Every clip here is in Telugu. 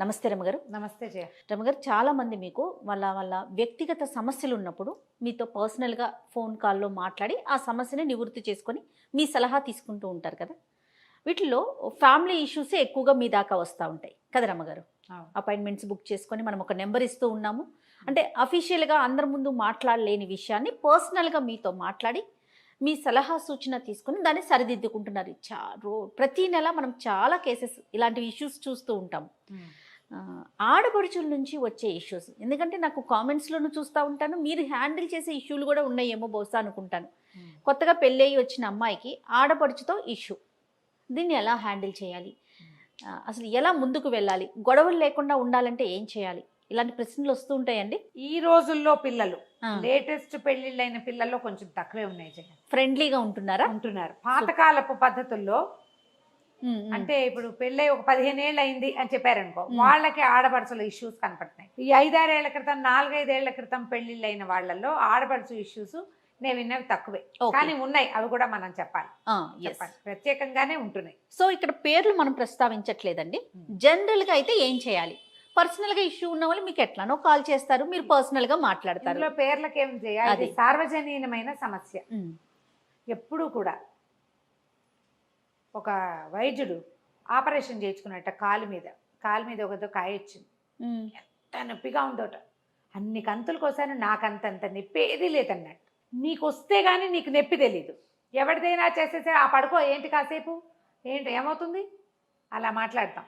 నమస్తే రమగారు. నమస్తే జయ. రమగారు, చాలా మంది మీకు వాళ్ళ వ్యక్తిగత సమస్యలు ఉన్నప్పుడు మీతో పర్సనల్గా ఫోన్ కాల్లో మాట్లాడి ఆ సమస్యని నివృత్తి చేసుకొని మీ సలహా తీసుకుంటూ ఉంటారు కదా. వీటిల్లో ఫ్యామిలీ ఇష్యూసే ఎక్కువగా మీ దాకా వస్తూ ఉంటాయి కదా రమగారు. అపాయింట్మెంట్స్ బుక్ చేసుకొని మనం ఒక నెంబర్ ఇస్తూ ఉన్నాము, అంటే అఫీషియల్గా అందరి ముందు మాట్లాడలేని విషయాన్ని పర్సనల్గా మీతో మాట్లాడి మీ సలహా సూచన తీసుకుని దాన్ని సరిదిద్దుకుంటున్నారు. ప్రతి నెల మనం చాలా కేసెస్ ఇలాంటి ఇష్యూస్ చూస్తూ ఉంటాం. ఆడపడుచుల నుంచి వచ్చే ఇష్యూస్, ఎందుకంటే నాకు కామెంట్స్లోనూ చూస్తూ ఉంటాను, మీరు హ్యాండిల్ చేసే ఇష్యూలు కూడా ఉన్నాయేమో బహుశా అనుకుంటాను. కొత్తగా పెళ్ళయి వచ్చిన అమ్మాయికి ఆడపడుచుతో ఇష్యూ, దీన్ని ఎలా హ్యాండిల్ చేయాలి, అసలు ఎలా ముందుకు వెళ్ళాలి, గొడవలు లేకుండా ఉండాలంటే ఏం చేయాలి, ఇలాంటి ప్రశ్నలు వస్తూ ఉంటాయండి. ఈ రోజుల్లో పిల్లలు లేటెస్ట్ పెళ్లిళ్ళైన పిల్లల్లో కొంచెం తక్కువే ఉన్నాయి జయ. ఫ్రెండ్లీగా ఉంటున్నారు. పాతకాలపు పద్ధతుల్లో అంటే ఇప్పుడు పెళ్ళై ఒక 15 ఏళ్ళు అయింది అని చెప్పారనుకో, వాళ్ళకి ఆడపడుచుల ఇష్యూస్ కనపడుతున్నాయి. ఈ 5-6 ఏళ్ల క్రితం 4-5 ఏళ్ల క్రితం పెళ్లిళ్ళైన వాళ్ళల్లో ఆడపడుచు ఇష్యూస్ నేను విన్నవి తక్కువే, కానీ ఉన్నాయి. అవి కూడా మనం చెప్పాలి, ప్రత్యేకంగానే ఉంటున్నాయి. సో ఇక్కడ పేర్లు మనం ప్రస్తావించట్లేదండి, జనరల్ గా అయితే ఏం చేయాలి. పర్సనల్ గా ఇష్యూ ఉన్న వాళ్ళు మీకు ఎట్లానో కాల్ చేస్తారు, మీరు పర్సనల్ గా మాట్లాడతారు. పేర్లకి ఏం చేయాలి, సార్వజనీయమైన సమస్య. ఎప్పుడు కూడా ఒక వైద్యుడు ఆపరేషన్ చేయించుకున్నట్ట కాలు మీద ఒకదో కాయ వచ్చింది, ఎంత నొప్పిగా ఉందోట. అన్ని కంతులు కోసాను, నాకంతంత నొప్పి ఏది లేదన్నట్టు. నీకు వస్తే కానీ నీకు నొప్పి తెలీదు, ఎవరిదైనా చేసేసే ఆ పడుకో ఏంటి కాసేపు ఏంటి ఏమవుతుంది అలా మాట్లాడతాం.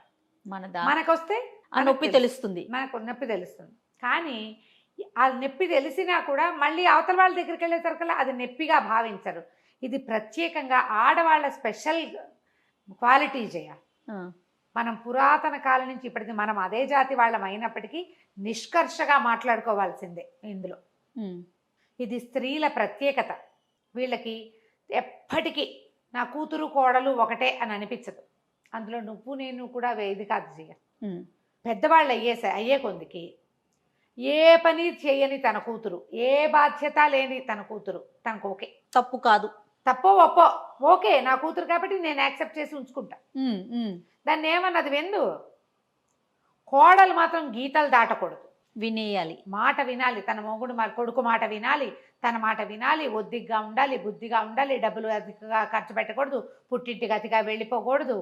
మనకొస్తే ఆ నొప్పి తెలుస్తుంది, మనకు నొప్పి తెలుస్తుంది. కానీ ఆ నొప్పి తెలిసినా కూడా మళ్ళీ అవతల వాళ్ళ దగ్గరికి వెళ్ళేసరికల్లా అది నొప్పిగా భావించరు. ఇది ప్రత్యేకంగా ఆడవాళ్ళ స్పెషల్ క్వాలిటీ చేయాలి. మనం పురాతన కాలం నుంచి ఇప్పటికీ మనం అదే జాతి వాళ్ళం అయినప్పటికీ నిష్కర్షగా మాట్లాడుకోవాల్సిందే ఇందులో. ఇది స్త్రీల ప్రత్యేకత. వీళ్ళకి ఎప్పటికీ నా కూతురు కోడలు ఒకటే అని అనిపించదు. అందులో నువ్వు నేను కూడా ఇది కాదు చేయ. పెద్దవాళ్ళు అయ్యే కొందికి ఏ పని చేయని తన కూతురు, ఏ బాధ్యత లేని తన కూతురు తనకు ఓకే. తప్పు కాదు, తప్పో ఒప్పో ఓకే, నా కూతురు కాబట్టి నేను యాక్సెప్ట్ చేసి ఉంచుకుంటా. దాన్ని ఏమన్నది వెందు. కోడలు మాత్రం గీతలు దాటకూడదు, వినేయాలి, మాట వినాలి. తన మొగుడు కొడుకు మాట వినాలి, తన మాట వినాలి. ఒద్దిగ్గా ఉండాలి, బుద్ధిగా ఉండాలి, డబ్బులు అధికంగా ఖర్చు పెట్టకూడదు, పుట్టింటికి అతిగా వెళ్ళిపోకూడదు,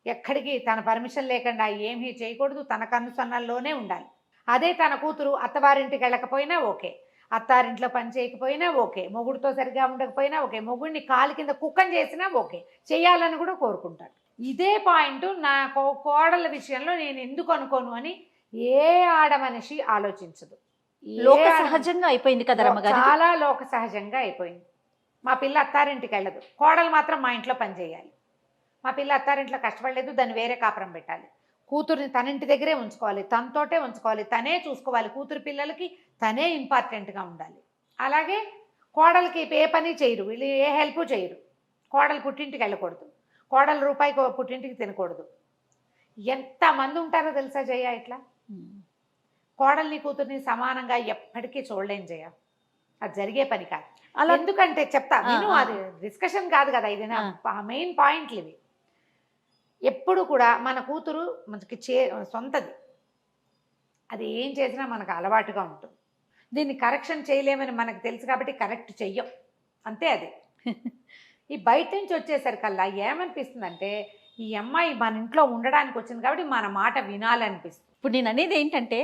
ఎక్కడికి తన పర్మిషన్ లేకుండా ఏమీ చేయకూడదు, తన కన్నుసన్నల్లోనే ఉండాలి. అదే తన కూతురు అత్తవారింటికి వెళ్ళకపోయినా ఓకే, అత్తారింట్లో పని చేయకపోయినా ఓకే, మొగుడితో సరిగా ఉండకపోయినా ఓకే, మొగుడిని కాలు కింద కుక్కం చేసినా ఓకే, చేయాలని కూడా కోరుకుంటాడు. ఇదే పాయింట్ నా కోడళ్ళ విషయంలో నేను ఎందుకు అనుకోను అని ఏ ఆడ మనిషి ఆలోచించదు. లోక సహజంగా అయిపోయింది కదా రమ్మగారు, చాలా లోక సహజంగా అయిపోయింది. మా పిల్ల అత్తారింటికి వెళ్ళదు, కోడలు మాత్రం మా ఇంట్లో పని చేయాలి. మా పిల్ల అత్తారింట్లో కష్టపడలేదు, దాన్ని వేరే కాపురం పెట్టాలి. కూతుర్ని తన ఇంటి దగ్గరే ఉంచుకోవాలి, తనతోటే ఉంచుకోవాలి, తనే చూసుకోవాలి. కూతురు పిల్లలకి తనే ఇంపార్టెంట్గా ఉండాలి. అలాగే కోడలికి ఏ పని చేయరు, వీళ్ళు ఏ హెల్ప్ చేయరు. కోడలు పుట్టింటికి వెళ్ళకూడదు, కోడలు రూపాయికి పుట్టింటికి తినకూడదు. ఎంతమంది ఉంటారో తెలుసా జయ ఇట్లా. కోడల్ని కూతుర్ని సమానంగా ఎప్పటికీ చూడలేం జయ, అది జరిగే పని కాదు. ఎందుకంటే చెప్తా నేను, అది డిస్కషన్ కాదు కదా, ఇది నా మెయిన్ పాయింట్లు ఇవి. ఎప్పుడు కూడా మన కూతురు మనకి సొంతది, అది ఏం చేసినా మనకు అలవాటుగా ఉంటుంది. దీన్ని కరెక్షన్ చేయలేమని మనకు తెలుసు కాబట్టి కరెక్ట్ చెయ్యం, అంతే. అది ఈ బయట నుంచి వచ్చేసరికల్లా ఏమనిపిస్తుందంటే, ఈ అమ్మాయి మన ఇంట్లో ఉండడానికి వచ్చింది కాబట్టి మన మాట వినాలనిపిస్తుంది. ఇప్పుడు నేను అనేది ఏంటంటే,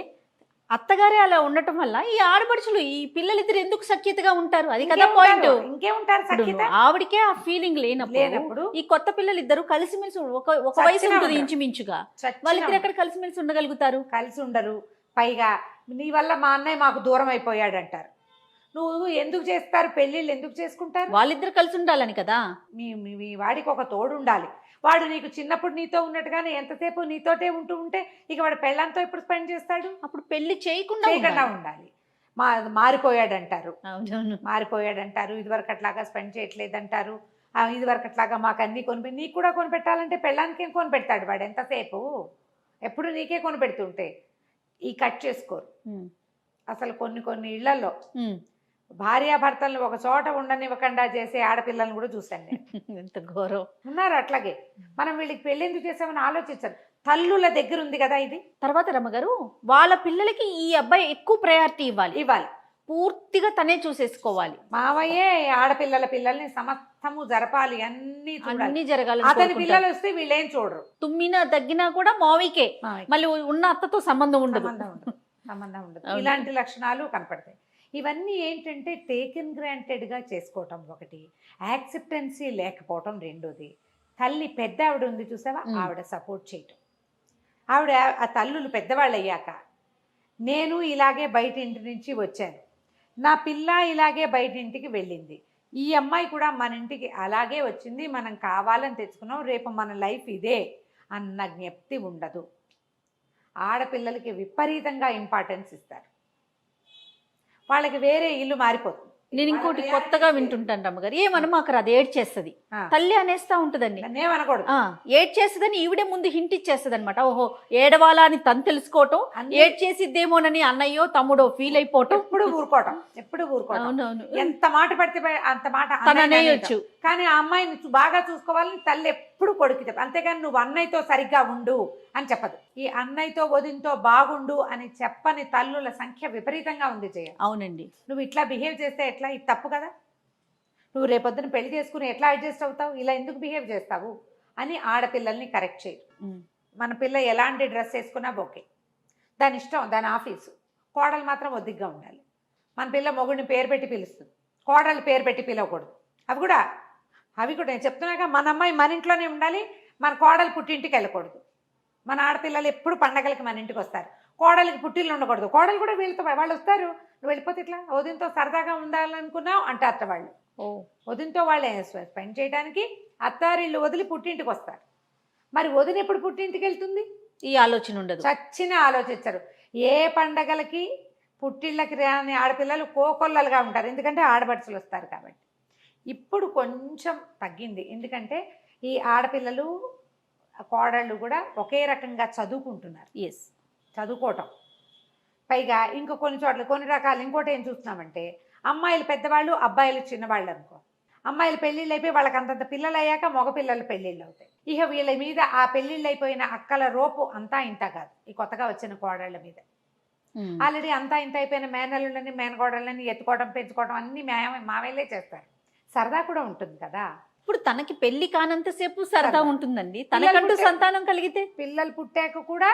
అత్తగారే అలా ఉండటం వల్ల ఈ ఆడపడుచులు ఈ పిల్లలిద్దరు ఎందుకు సఖ్యతగా ఉంటారు, అది కదా పాయింట్. ఇంకేముంటారు సఖ్యత, ఆవిడకే ఆ ఫీలింగ్ లేనప్పుడు ఈ కొత్త పిల్లలు ఇద్దరు కలిసిమెలిసి ఒక వయసు ఉంటుంది ఇంచుమించుగా, వాళ్ళిద్దరు ఎక్కడ కలిసిమెలిసి ఉండగలుగుతారు? కలిసి ఉండరు. పైగా నీ వల్ల మా అన్నయ్య మాకు దూరం అయిపోయాడు అంటారు. నువ్వు ఎందుకు చేస్తారు పెళ్ళిళ్ళు, ఎందుకు చేసుకుంటారు? వాళ్ళిద్దరు కలిసి ఉండాలని కదా. మీ వాడికి ఒక తోడు ఉండాలి. వాడు నీకు చిన్నప్పుడు నీతో ఉన్నట్టుగానే ఎంతసేపు నీతోటే ఉంటే ఇక వాడు పెళ్ళంతో ఎప్పుడు స్పెండ్ చేస్తాడు? అప్పుడు పెళ్లి చేయకుండా ఉండాలి. మారిపోయాడంటారు, ఇదివరకు అట్లాగా స్పెండ్ చేయట్లేదంటారు, ఇదివరకు అట్లాగా మాకు అన్నీ నీకు కూడా కొనిపెట్టాలంటే పెళ్ళానికి ఏం కొనిపెడతాడు వాడు ఎంతసేపు? ఎప్పుడు నీకే కొనిపెడుతుంటే ఈ కట్ చేసుకోరు. అసలు కొన్ని ఇళ్లలో భార్యాభర్తలను ఒక చోట ఉండనివ్వకుండా చేసే ఆడపిల్లలను కూడా చూశాను నేను. ఎంత ఘోరం ఉన్నారు అట్లాగే. మనం వీళ్ళకి పెళ్ళి ఎందుకు చేసామని ఆలోచించారు. తల్లుల దగ్గర ఉంది కదా ఇది. తర్వాత రమ్మగారు వాళ్ళ పిల్లలకి ఈ అబ్బాయి ఎక్కువ ప్రయారిటీ ఇవ్వాలి, పూర్తిగా తనే చూసేసుకోవాలి. మావయ్యే ఆడపిల్లల పిల్లల్ని సమస్తము జరపాలి, అన్ని జరగాలి. అతని పిల్లలు వస్తే వీళ్ళేం చూడరు. తుమ్మినా తగ్గినా కూడా మావికే, మళ్ళీ ఉన్న అత్తతో సంబంధం ఉండదు. ఇలాంటి లక్షణాలు కనపడతాయి. ఇవన్నీ ఏంటంటే టేకెన్ గ్రాంటెడ్గా చేసుకోవటం ఒకటి, యాక్సెప్టెన్సీ లేకపోవటం రెండోది. తల్లి పెద్ద ఆవిడ ఉంది చూసావా, ఆవిడ సపోర్ట్ చేయటం. ఆవిడ ఆ తల్లులు పెద్దవాళ్ళు అయ్యాక నేను ఇలాగే బయట ఇంటి నుంచి వచ్చాను, నా పిల్ల ఇలాగే బయట ఇంటికి వెళ్ళింది, ఈ అమ్మాయి కూడా మన ఇంటికి అలాగే వచ్చింది, మనం కావాలని తెచ్చుకున్నాం, రేపు మన లైఫ్ ఇదే అన్న జ్ఞప్తి ఉండదు. ఆడపిల్లలకి విపరీతంగా ఇంపార్టెన్స్ ఇస్తారు. వాళ్ళకి వేరే ఇల్లు మారిపోతుంది. నేను ఇంకోటి కొత్తగా వింటుంటాను రమ్మగారు, ఏమనమా అక్కడ అది ఏడ్ చేస్తుంది, తల్లి అనేస్తా ఉంటుందండి. ఏడ్ చేస్తుందని ఈవిడే ముందు హింట్ ఇచ్చేస్తుంది అనమాట. ఓహో ఏడవాలా అని తను తెలుసుకోవటం, ఏడ్ చేసిద్దేమోనని అన్నయ్యో తమ్ముడో ఫీల్ అయిపోవటం, ఎప్పుడు ఊరుకోవటం. అవునవును, ఎంత మాట పడితే అంత మాట అనేయొచ్చు. కానీ ఆ అమ్మాయిని బాగా చూసుకోవాలని తల్లి ఎప్పుడు కొడుకు చెప్పదు. అంతేగాని నువ్వు అన్నయ్యతో సరిగ్గా ఉండు అని చెప్పదు. ఈ అన్నయ్యతో వదినతో బాగుండు అని చెప్పని తల్లుల సంఖ్య విపరీతంగా ఉంది జయ. అవునండి. నువ్వు ఇట్లా బిహేవ్ చేస్తే ఎట్లా, ఇది తప్పు కదా, నువ్వు రేపొద్దున పెళ్లి చేసుకుని ఎట్లా అడ్జస్ట్ అవుతావు, ఇలా ఎందుకు బిహేవ్ చేస్తావు అని ఆడపిల్లల్ని కరెక్ట్ చేయరు. మన పిల్ల ఎలాంటి డ్రెస్ వేసుకున్నా ఓకే, దాని ఇష్టం, దాని ఆఫీసు. కోడలు మాత్రం ఒద్దిగ్గా ఉండాలి. మన పిల్ల మొగుడిని పేరు పెట్టి పిలుస్తుంది, కోడలు పేరు పెట్టి పిలవకూడదు. అవి కూడా నేను చెప్తున్నాక, మన అమ్మాయి మన ఇంట్లోనే ఉండాలి, మన కోడలు పుట్టింటికి వెళ్ళకూడదు. మన ఆడపిల్లలు ఎప్పుడు పండగలకి మన ఇంటికి వస్తారు, కోడలికి పుట్టిల్లు ఉండకూడదు. కోడలు కూడా వీళ్ళతో వాళ్ళు వస్తారు, నువ్వు వెళ్ళిపోతే ఇట్లా వదినతో సరదాగా ఉండాలనుకున్నావు అంటారు వాళ్ళు. వదినతో వాళ్ళే స్పెండ్ చేయడానికి అత్తారిల్లు వదిలి పుట్టింటికి వస్తారు. మరి వదిన ఎప్పుడు పుట్టింటికి వెళ్తుంది, ఈ ఆలోచన ఉండదు. చచ్చిన ఆలోచించరు. ఏ పండగలకి పుట్టిళ్ళకి రాని ఆడపిల్లలు కోకొల్లలుగా ఉంటారు, ఎందుకంటే ఆడపడుచులు వస్తారు కాబట్టి. ఇప్పుడు కొంచెం తగ్గింది, ఎందుకంటే ఈ ఆడపిల్లలు కోడళ్ళు కూడా ఒకే రకంగా చదువుకుంటున్నారు. చదువుకోవటం పైగా ఇంకో కొన్ని చోట్ల కొన్ని రకాలు. ఇంకోటి ఏం చూస్తున్నామంటే, అమ్మాయిలు పెద్దవాళ్ళు, అబ్బాయిలు చిన్నవాళ్ళు అనుకో. అమ్మాయిలు పెళ్ళిళ్ళు అయిపోయి వాళ్ళకి అంతంత పిల్లలు అయ్యాక మగపిల్లలు పెళ్ళిళ్ళు అవుతాయి. ఇక వీళ్ళ మీద ఆ పెళ్ళిళ్ళు అయిపోయిన అక్కల రోపు అంతా ఇంత కాదు, ఈ కొత్తగా వచ్చిన కోడళ్ళ మీద. ఆల్రెడీ అంతా ఇంత అయిపోయిన మేనల్లులని మేనకోడళ్ళని ఎత్తుకోవడం పెంచుకోవడం అన్నీ మావేలే చేస్తారు. సరదా కూడా ఉంటుంది కదా. ఇప్పుడు తనకి పెళ్లి కానంతసేపు సరదా ఉంటుందండి, తనకంటూ సంతానం కలిగితే పిల్లలు పుట్టాక కూడా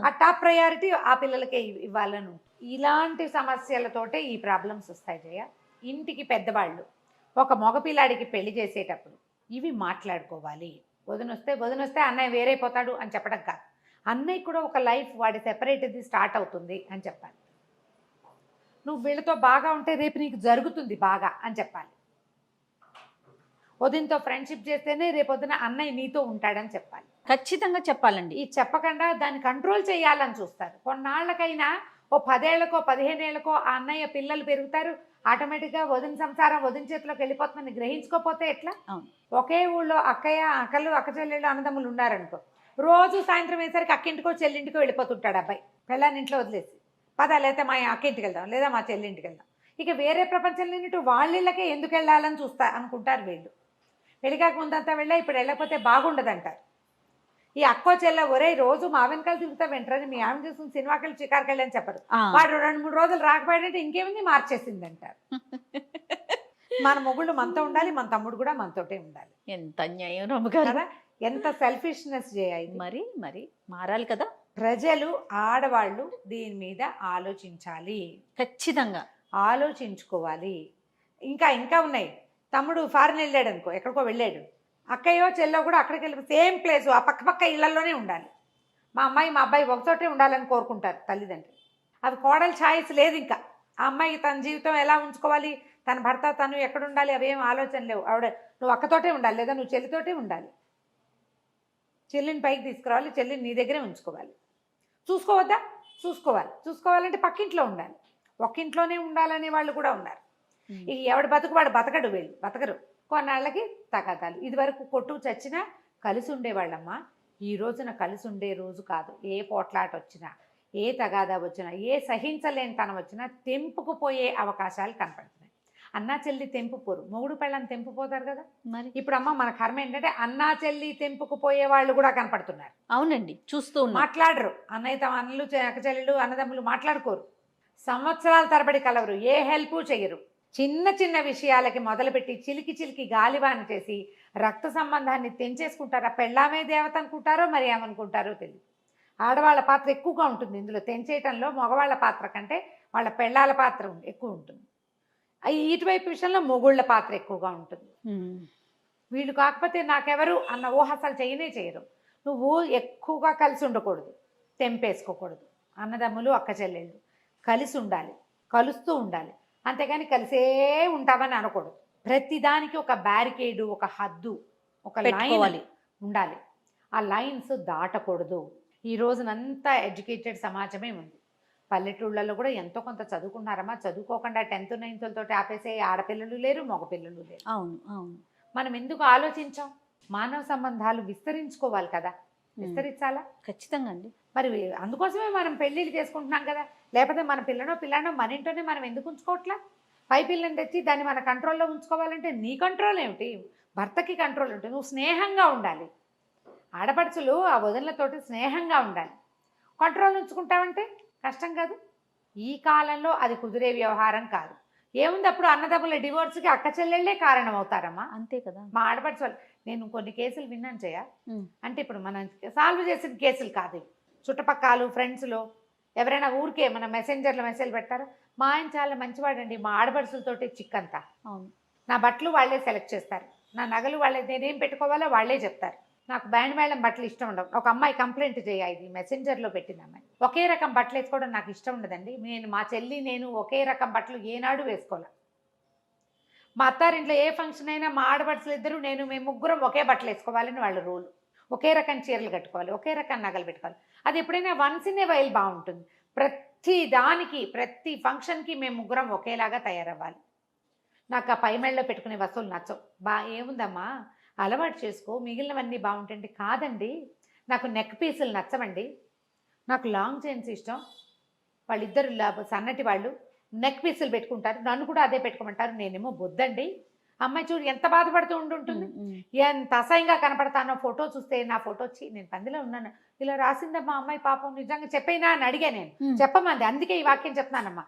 ఆ టాప్ ప్రయారిటీ ఆ పిల్లలకే ఇవ్వాలని. ఇలాంటి సమస్యలతోటే ఈ ప్రాబ్లమ్స్ వస్తాయి జయ. ఇంటికి పెద్దవాళ్ళు ఒక మగపిల్లాడికి పెళ్లి చేసేటప్పుడు ఇవి మాట్లాడుకోవాలి. వదినొస్తే అన్నయ్య వేరైపోతాడు అని చెప్పడం కాదు, అన్నయ్య కూడా ఒక లైఫ్ వాడి సెపరేట్ది స్టార్ట్ అవుతుంది అని చెప్పాలి. నువ్వు వీళ్ళతో బాగా ఉంటే రేపు నీకు జరుగుతుంది బాగా అని చెప్పాలి. వదినతో ఫ్రెండ్షిప్ చేస్తేనే రేపొద్దున అన్నయ్య నీతో ఉంటాడని చెప్పాలి. ఖచ్చితంగా చెప్పాలండి. ఈ చెప్పకుండా దాన్ని కంట్రోల్ చేయాలని చూస్తారు. కొన్నాళ్ళకైనా ఓ 10 ఏళ్లకో 15 ఏళ్లకో ఆ అన్నయ్య పిల్లలు పెరుగుతారు, ఆటోమేటిక్గా వదిన సంసారం వదిన చేతిలోకి వెళ్ళిపోతుందని గ్రహించుకోకపోతే ఎట్లా? ఒకే ఊళ్ళో అక్కలు అక్క చెల్లెళ్ళు అన్నదమ్ములు ఉన్నారనుకో, రోజు సాయంత్రం వేసరికి అక్కింటికో చెల్లింటికో వెళ్ళిపోతుంటాడు అబ్బాయి, పెళ్ళాన్ని ఇంట్లో వదిలేసి. లేకపోతే మా అక్కింటికి వెళ్దాం, లేదా మా చెల్లింటికి వెళ్దాం. ఇక వేరే ప్రపంచంలో లేనిట్టు వాళ్ళకి ఎందుకు వెళ్ళాలని అనుకుంటారు వీళ్ళు. పెళ్ళికాక ముందంతా వెళ్ళా, ఇప్పుడు వెళ్ళకపోతే బాగుండదంటారు. ఈ అక్కో చెల్ల ఒరే రోజు మా వెనకాల తిరుగుతా వెంటనే మీ ఆమె చూసుకుని సినిమాకి వెళ్ళి చికారుకి వెళ్ళి అని చెప్పరు. వాడు 2-3 రోజులు రాకపోయాడంటే ఇంకేముంది మార్చేసింది అంటారు. మన మొగుళ్ళు మనతో ఉండాలి, మన తమ్ముడు కూడా మనతోటే ఉండాలి. ఎంత అన్యాయం కదా, ఎంత సెల్ఫిష్నెస్ చేయాలి. మరి మారాలి కదా. ప్రజలు ఆడవాళ్ళు దీని మీద ఆలోచించాలి, ఖచ్చితంగా ఆలోచించుకోవాలి. ఇంకా ఉన్నాయి. తమ్ముడు ఫారిన్ వెళ్ళాడు అనుకో, ఎక్కడికో వెళ్ళాడు, అక్కయ్యో చెల్లో కూడా అక్కడికి వెళ్ళి సేమ్ ప్లేసు ఆ పక్క ఇళ్లలోనే ఉండాలి. మా అమ్మాయి మా అబ్బాయి ఒకచోటే ఉండాలని కోరుకుంటారు తల్లిదండ్రులు. అది కోడలు ఛాయిస్ లేదు. ఇంకా ఆ అమ్మాయికి తన జీవితం ఎలా ఉంచుకోవాలి, తన భర్త తను ఎక్కడ ఉండాలి, అవేం ఆలోచన లేవు. ఆవిడ నువ్వు అక్కతోటే ఉండాలి, లేదా నువ్వు చెల్లితోటే ఉండాలి. చెల్లిని పైకి తీసుకురావాలి, చెల్లిని నీ దగ్గరే ఉంచుకోవాలి. చూసుకోవద్దా? చూసుకోవాలంటే పక్కింట్లో ఉండాలి. ఒక్కింట్లోనే ఉండాలనే వాళ్ళు కూడా ఉన్నారు. ఇక ఎవడు వాడు బతకడు, వీళ్ళు బతకరు. కొన్నాళ్ళకి తగాదాలు. ఇదివరకు కొట్టు చచ్చినా కలిసి ఉండేవాళ్ళమ్మా. ఈ రోజున కలిసి ఉండే రోజు కాదు. ఏ పోట్లాట వచ్చినా, ఏ తగాదా వచ్చినా, ఏ సహించలేని తనం వచ్చినా తెంపుకుపోయే అవకాశాలు కనపడుతున్నాయి. అన్నా చెల్లి తెంపుపోరు, మొగుడు పెళ్ళని తెంపుపోతారు కదా. మరి ఇప్పుడు అమ్మ మన కర్మ ఏంటంటే అన్నా చెల్లి తెంపుకు పోయే వాళ్ళు కూడా కనపడుతున్నారు. అవునండి, చూస్తూ ఉన్నా. మాట్లాడరు, అన్నయ్య తమ అన్నలు అక్క చెల్లెలు అన్నదమ్ములు మాట్లాడుకోరు, సంవత్సరాల తరబడి కలవరు, ఏ హెల్ప్ చెయ్యరు. చిన్న చిన్న విషయాలకి మొదలుపెట్టి చిలికి చిలికి గాలివాన చేసి రక్త సంబంధాన్ని తెంచేసుకుంటారు. ఆ పెళ్ళామే దేవత అనుకుంటారో మరి ఏమనుకుంటారో తెలియదు. ఆడవాళ్ళ పాత్ర ఎక్కువగా ఉంటుంది ఇందులో, తెంచేయటంలో మగవాళ్ళ పాత్ర కంటే వాళ్ళ పెళ్ళాల పాత్ర ఎక్కువ ఉంటుంది. ఇటువైపు విషయంలో మొగుళ్ళ పాత్ర ఎక్కువగా ఉంటుంది. వీళ్ళు కాకపోతే నాకెవరు అన్న ఊహ అసలు చేయనే చేయరు. నువ్వు ఎక్కువగా కలిసి ఉండకూడదు, తెంపేసుకోకూడదు. అన్నదమ్ములు అక్క చెల్లెళ్ళు కలిసి ఉండాలి, కలుస్తూ ఉండాలి, అంతేగాని కలిసే ఉంటామని అనకూడదు. ప్రతిదానికి ఒక బ్యారికేడు, ఒక హద్దు, ఒక లైన్ ఉండాలి. ఆ లైన్స్ దాటకూడదు. ఈ రోజునంతా ఎడ్యుకేటెడ్ సమాజమే ఉంది. పల్లెటూళ్ళలో కూడా ఎంతో కొంత చదువుకున్నారమ్మా. చదువుకోకుండా 10th 9th తోటి ఆపేసే ఆడపిల్లలు లేరు, మగపిల్లలు లేరు. అవును అవును. మనం ఎందుకు ఆలోచించాం? మానవ సంబంధాలు విస్తరించుకోవాలి కదా, విస్తరించాలా? ఖచ్చితంగా అండి. మరి అందుకోసమే మనం పెళ్ళిళ్ళు చేసుకుంటున్నాం కదా. లేకపోతే మన పిల్లనో మన ఇంట్లోనే మనం ఎందుకు ఉంచుకోవట్లా? పై పిల్లని తెచ్చి దాన్ని మన కంట్రోల్లో ఉంచుకోవాలంటే నీ కంట్రోల్ ఏమిటి? భర్తకి కంట్రోల్ ఉంటుంది. నువ్వు స్నేహంగా ఉండాలి. ఆడపడుచులు ఆ వదినలతోటి స్నేహంగా ఉండాలి. కంట్రోల్ ఉంచుకుంటామంటే కష్టం కాదు. ఈ కాలంలో అది కుదిరే వ్యవహారం కాదు. ఏముంది, అప్పుడు అన్నదమ్ముల డివోర్స్కి అక్క చెల్లెళ్ళే కారణం అవుతారమ్మా. అంతే కదా. మా ఆడపడుచు వాళ్ళు, నేను కొన్ని కేసులు విన్నాను చేయ. అంటే ఇప్పుడు మనం సాల్వ్ చేసిన కేసులు కాదు, చుట్టుపక్కల ఫ్రెండ్స్లో ఎవరైనా ఊరికే మన మెసెంజర్లో మెసేజ్ పెడతారు, మా ఆయన చాలా మంచివాడండి, మా ఆడపడుచులతోటి చిక్కంతా. అవును. నా బట్టలు వాళ్ళే సెలెక్ట్ చేస్తారు, నా నగలు వాళ్ళే, నేనేం పెట్టుకోవాలో వాళ్ళే చెప్తారు. నాకు బ్యాండ్ మేళం బట్టలు ఇష్టం ఉండవు. ఒక అమ్మాయి కంప్లైంట్ ఇది మెసెంజర్లో పెట్టిన అమ్మాయి, ఒకే రకం బట్టలు వేసుకోవడం నాకు ఇష్టం ఉండదండి. మా చెల్లి నేను ఒకే రకం బట్టలు ఏనాడు వేసుకోవాలి. మా అత్తారింట్లో ఏ ఫంక్షన్ అయినా మా ఆడపడుచులు ఇద్దరు మేము ముగ్గురం ఒకే బట్టలు వేసుకోవాలని వాళ్ళ రూల్. ఒకే రకం చీరలు కట్టుకోవాలి, ఒకే రకం నగలు పెట్టుకోవాలి. అది ఎప్పుడైనా వన్స్ ఇన్ ఏ వైల్ బాగుంటుంది. ప్రతి దానికి ప్రతి ఫంక్షన్కి మేము ముగ్గురం ఒకేలాగా తయారవ్వాలి. నాకు ఆ పై మెళ్ళలో పెట్టుకునే వస్తువులు నచ్చవు. ఏముందమ్మా, అలవాటు చేసుకో, మిగిలినవన్నీ బాగుంటుంది. కాదండి, నాకు నెక్ పీసులు నచ్చవండి, నాకు లాంగ్ చైన్స్ ఇష్టం. వాళ్ళిద్దరు సన్నటి వాళ్ళు నెక్ పీసులు పెట్టుకుంటారు, నన్ను కూడా అదే పెట్టుకోమంటారు. నేనేమో బొద్దండి. అమ్మాయి చూడు ఎంత బాధపడుతూ ఉంటుంది, ఎంత అసహ్యంగా కనపడతానో. ఫోటో చూస్తే నా ఫోటో వచ్చి నేను పందిలో ఉన్నాను, ఇలా రాసిందమ్మా అమ్మాయి, పాపం నిజంగా చెప్పైనా అని అడిగా నేను. చెప్పమంది, అందుకే ఈ వాక్యం చెప్తున్నానమ్మా.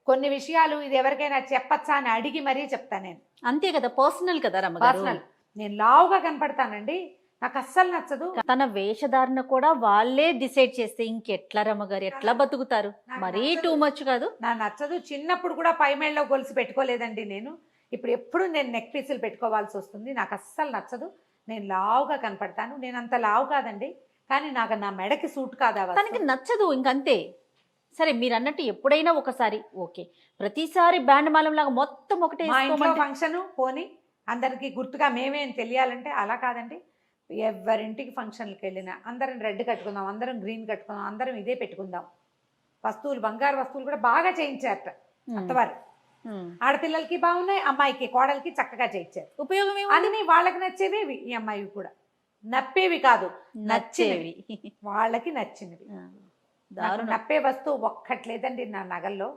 కొన్ని విషయాలు ఇది ఎవరికైనా చెప్పచ్చా అని అడిగి మరీ చెప్తాను నేను. అంతే కదా, పర్సనల్ కదా రమ్మగారు. పర్సనల్. నేను లావుగా కనపడతానండి, నాకు అస్సలు నచ్చదు. తన వేషధారణ కూడా వాళ్ళే డిసైడ్ చేస్తే ఇంకెట్లా రమ్మగారు, ఎట్లా బతుకుతారు? మరీ టూ మచ్ కాదు. నాకు నచ్చదు. చిన్నప్పుడు కూడా పై మేళ్ళలో గొలుసు పెట్టుకోలేదండి నేను. ఇప్పుడు ఎప్పుడు నేను నెక్ పీసులు పెట్టుకోవాల్సి వస్తుంది. నాకు అస్సలు నచ్చదు. నేను లావుగా కనపడతాను. నేను అంత లావు కాదండి, కానీ నాకు నా మెడకి సూట్ కాదా, తనకి నచ్చదు, ఇంకంతే. సరే, మీరు అన్నట్టు ఎప్పుడైనా ఒకసారి ఓకే, ప్రతిసారి బ్యాండ్ మాలం లాగా మొత్తం ఒకటే ఫంక్షన్ పోని అందరికి గుర్తుగా మేమేం తెలియాలంటే అలా కాదండి. ఎవరింటికి ఫంక్షన్లకు వెళ్ళినా అందరం రెడ్ కట్టుకుందాం, అందరం గ్రీన్ కట్టుకుందాం, అందరం ఇదే పెట్టుకుందాం. వస్తువులు, బంగారు వస్తువులు కూడా బాగా చేయించారట అత్తవారు. ఆడపిల్లలకి బాగున్నాయి, అమ్మాయికి కోడలికి చక్కగా చేయించారు. ఉపయోగం అన్ని వాళ్ళకి నచ్చేవి, ఈ అమ్మాయి కూడా నప్పేవి కాదు, నచ్చేవి, వాళ్ళకి నచ్చినవి. నప్పే వస్తువు ఒక్కట్లేదండి నా నగల్లో.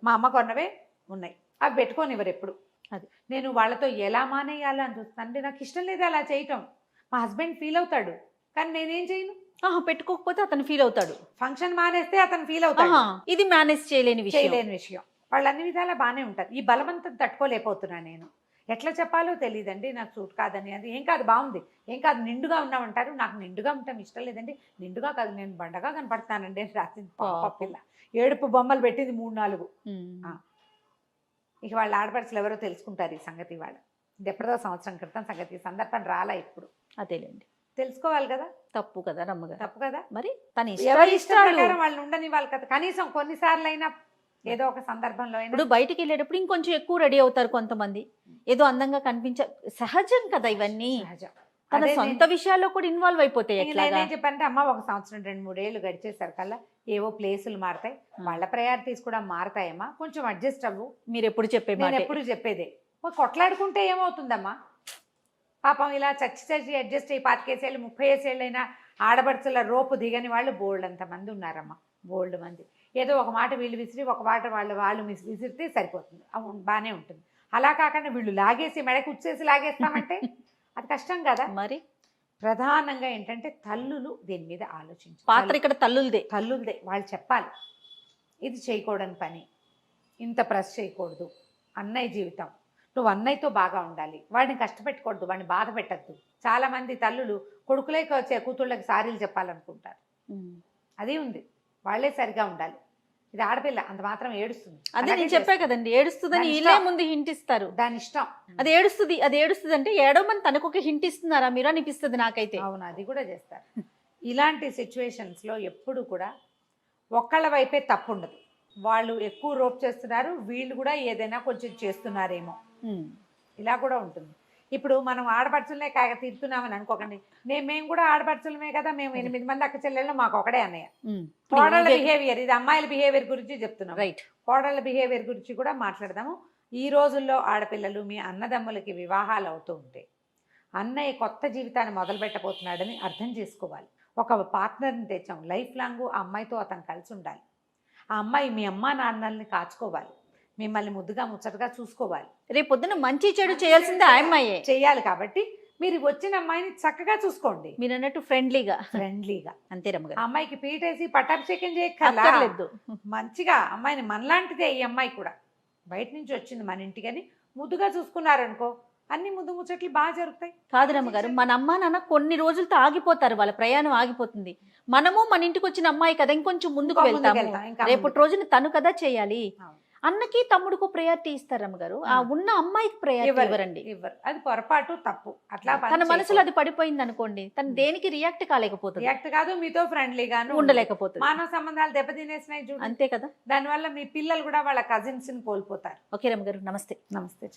మా అమ్మ కొన్నవే ఉన్నాయి, అవి పెట్టుకొని ఎవరు ఎప్పుడు. అది నేను వాళ్ళతో ఎలా మానేయాలో అని చూస్తాను. నాకు ఇష్టం లేదు అలా చేయటం. మా హస్బెండ్ ఫీల్ అవుతాడు, కానీ నేనేం చేయను. పెట్టుకోకపోతే అతను ఫీల్ అవుతాడు. ఫంక్షన్ మానేస్తే అతను ఫీల్ అవుతాడు. ఇది మేనేజ్ చేయలేని విషయం. వాళ్ళు అన్ని విధాలా బాగానే ఉంటారు. ఈ బలవంతం తట్టుకోలేకపోతున్నా నేను. ఎట్లా చెప్పాలో తెలియదండి. నాకు సూట్ కాదని. అది ఏం కాదు, బాగుంది, ఏం కాదు, నిండుగా ఉన్నామంటారు. నాకు నిండుగా ఉంటాం ఇష్టం లేదండి. నిండుగా కాదు, నేను బండగా కనపడతానండి అని రాసింది పిల్ల. ఏడుపు బొమ్మలు పెట్టింది 3-4. ఇక వాళ్ళ ఆడపడుచులు ఎవరో తెలుసుకుంటారు ఈ సంగతి. వాళ్ళు ఇది ఎప్పుడో సంవత్సరం క్రితం సంగతి, సందర్భం రాలా ఇప్పుడు. అదేలేండి, తెలుసుకోవాలి కదా. తప్పు కదా రమ్మగారు, తప్పు కదా. మరి తన ఇష్టాలు వాళ్ళు ఉండని వాళ్ళు కదా. కనీసం కొన్నిసార్లు అయినా ఏదో ఒక సందర్భంలో ఇప్పుడు బయటికి వెళ్ళేటప్పుడు ఇంకొంచెం ఎక్కువ రెడీ అవుతారు కొంతమంది, ఏదో అందంగా సహజం కదా ఇవన్నీ. తన సొంత విషయాల్లో కూడా ఇన్వాల్వ్ అయిపోతాయి. నేనేం చెప్పంటే, అమ్మ ఒక సంవత్సరం 2-3 ఏళ్ళు గడిచేసారు కల్లా ఏవో ప్లేసులు మారుతాయి, వాళ్ళ ప్రయారిటీస్ కూడా మారుతాయమ్మా, కొంచెం అడ్జస్ట్ అవ్వు. మీరు ఎప్పుడు ఎప్పుడు చెప్పేదే. కొట్లాడుకుంటే ఏమవుతుందమ్మా, పాపం ఇలా చచ్చి అడ్జస్ట్ అయ్యి 25 ఏళ్ళు 30 ఏళ్ళైనా ఆడపడుచుల రోపు దిగని వాళ్ళు బోల్డ్ అంతమంది ఉన్నారమ్మా, బోల్డ్ మంది. ఏదో ఒక మాట వీళ్ళు విసిరి, ఒక మాట వాళ్ళు విసిరితే సరిపోతుంది, బాగానే ఉంటుంది. అలా కాకుండా వీళ్ళు లాగేసి మెడకు ఉచ్చేసి లాగేస్తామంటే అది కష్టం కదా. మరి ప్రధానంగా ఏంటంటే తల్లులు దీని మీద ఆలోచించాలి. పాత్ర ఇక్కడ తల్లులదే. తల్లులదే. వాళ్ళు చెప్పాలి ఇది చేయకూడని పని, ఇంత ప్రెస్ చేయకూడదు, అన్నయ్య జీవితం, నువ్వు అన్నయ్యతో బాగా ఉండాలి, వాడిని కష్టపెట్టకూడదు, వాడిని బాధ పెట్టద్దు. చాలామంది తల్లులు కొడుకులేకి వచ్చే కూతుళ్ళకి సారీలు చెప్పాలనుకుంటారు. అది ఉంది, వాళ్ళే సరిగా ఉండాలి. ఇది ఆడపిల్ల అంత మాత్రం ఏడుస్తుంది. అదే నేను చెప్పా కదండి, ఏడుస్తుందని వీళ్ళే ముందు హింట్ ఇస్తారు. దాని ఇష్టం. అది ఏడుస్తుంది అంటే ఏడవమని తనకు ఒక హింట్ ఇస్తున్నారా మీరు అనిపిస్తుంది నాకైతే. అవును, అది కూడా చేస్తారు. ఇలాంటి సిచ్యువేషన్స్లో ఎప్పుడు కూడా ఒక్కళ్ళ వైపే తప్పు ఉండదు. వాళ్ళు ఎక్కువ రోప్ చేస్తున్నారు, వీళ్ళు కూడా ఏదైనా కొంచెం చేస్తున్నారేమో, ఇలా కూడా ఉంటుంది. ఇప్పుడు మనం ఆడపడుచులనే కాక తిడుతున్నామని అనుకోకండి, మేము కూడా ఆడపడుచులమే కదా, మేము 8 మంది అక్క చెల్లెళ్ళు, మాకు ఒకడే అన్నయ్య. కోడళ్ళ బిహేవియర్, ఇది అమ్మాయిల బిహేవియర్ గురించి చెప్తున్నాం. రైట్. కోడళ్ళ బిహేవియర్ గురించి కూడా మాట్లాడదాము. ఈ రోజుల్లో ఆడపిల్లలు మీ అన్నదమ్ములకి వివాహాలు అవుతూ ఉంటే అన్నయ్య కొత్త జీవితాన్ని మొదలు పెట్టబోతున్నాడని అర్థం చేసుకోవాలి. ఒక పార్ట్నర్ని తెచ్చాం, లైఫ్ లాంగ్ ఆ అమ్మాయితో అతను కలిసి ఉండాలి. ఆ అమ్మాయి మీ అమ్మా నాన్నల్ని కాచుకోవాలి, మిమ్మల్ని ముద్దుగా ముచ్చటగా చూసుకోవాలి. రేపు పొద్దున మంచి చెడు చేయాల్సిందే ఆ అమ్మాయే చేయాలి. కాబట్టి మీరు వచ్చిన అమ్మాయిని చక్కగా చూసుకోండి, మీరు అన్నట్టు ఫ్రెండ్లీగా. అంతే రమ్మగారు. అమ్మాయికి పీటేసి పట్టాభిషేకం చేయక్కర్లేదు. మంచిగా అమ్మాయిని మనలాంటిదే ఈ అమ్మాయి కూడా, బయట నుంచి వచ్చింది మన ఇంటికని ముద్దుగా చూసుకున్నారనుకో, అన్ని ముద్దు ముచ్చట్లు బాగా జరుగుతాయి. కాదు రమ్మగారు, మన అమ్మా నాన్న కొన్ని రోజులతో ఆగిపోతారు, వాళ్ళ ప్రయాణం ఆగిపోతుంది. మనము మన ఇంటికి వచ్చిన అమ్మాయి కదా, ఇంకొంచెం ముందుకు వెళ్తాము. రేపటి రోజున తను కదా చేయాలి. అన్నకి తమ్ముడుకు ప్రయారిటీ ఇస్తారు రమ్మగారు, ఆ ఉన్న అమ్మాయికి ప్రయారిటీ ఇవ్వరండి. ఇవ్వరు, అది పొరపాటు, తప్పు. అట్లా తన మనసులో అది పడిపోయింది అనుకోండి, తను దేనికి రియాక్ట్ కాలేకపోతుంది, రియాక్ట్ కాదు, మీతో ఫ్రెండ్లీగాను ఉండలేకపోతుంది. మానవ సంబంధాలు దెబ్బతినేసినాయి చూడు. అంతే కదా. దానివల్ల మీ పిల్లలు కూడా వాళ్ళ కజిన్స్ ని కోల్పోతారు. ఓకే రమ్మగారు, నమస్తే. నమస్తే.